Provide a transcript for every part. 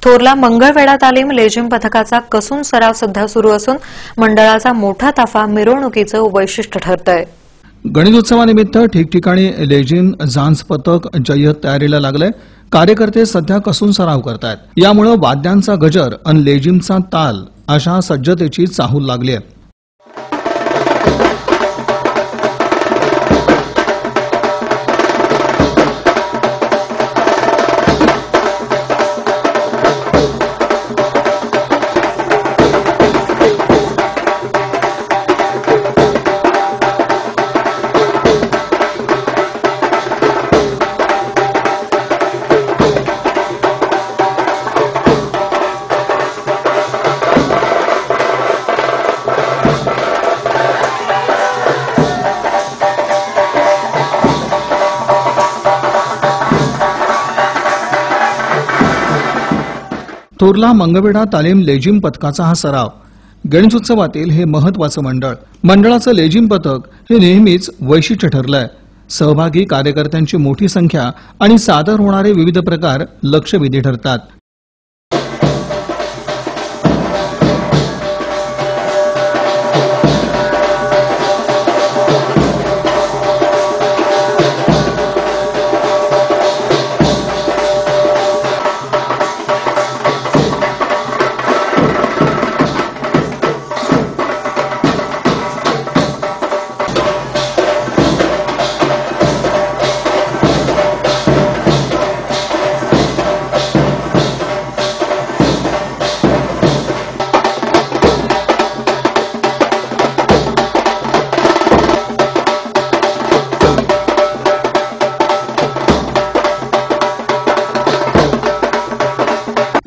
थोरला मंगळवेढा तालीम लेझिम पथकाचा कसून सराव सध्या सुरू असून मंडळाचा मोठा ताफा मिरवणुकीचं वैशिष्ट्य ठरतंय। गणेशोत्सवानिमित्त ठिकठिकाणी लेझिम झांज पथक जय्यत तयारीला लागलंय। कार्यकर्ते सध्या कसून सराव करतायत। यामुळे वाद्यांचा गजर आणि लेझिमचा ताल अशा सज्जतेची चाहूल लागली आहे। थोरला मंगळवेढा तालीम लेझिम पथकाचा हा सराव गणेशोत्सवातील हे महत्त्वाचं मंडळाचं लेझिम पथक हे नेहमीच वैशिष्ट्य ठरलंय। सहभागी कार्यकर्त्यांची मोठी संख्या आणि सादर होणारे विविध प्रकार लक्षवेधी ठरतात।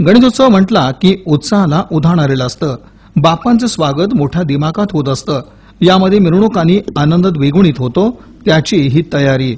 गणेशोत्सव म्हटला की उत्साहाला उधाण आलेलं असतं। बाप्पांचं स्वागत मोठ्या दिमाखात होत असतं। यामध्ये मिरवणुकांनी आनंद द्विगुणित होतो, त्याची ही तयारी।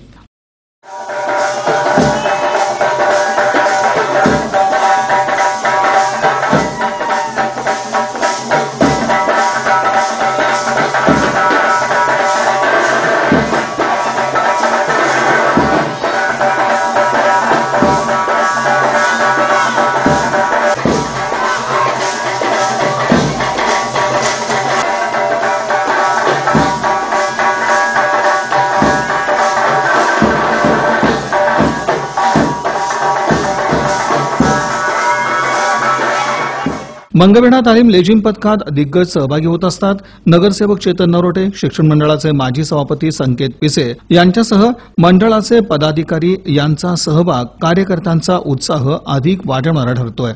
मंगळवेढा तालीम लेझिम पथकात दिग्गज सहभागी होत असतात। नगरसेवक चेतन नरोटे, शिक्षण मंडळाचे माजी सभापती संकेत पिसे यांच्यासह मंडळाचे पदाधिकारी यांचा सहभाग कार्यकर्त्यांचा उत्साह अधिक वाढवणारा ठरतोय।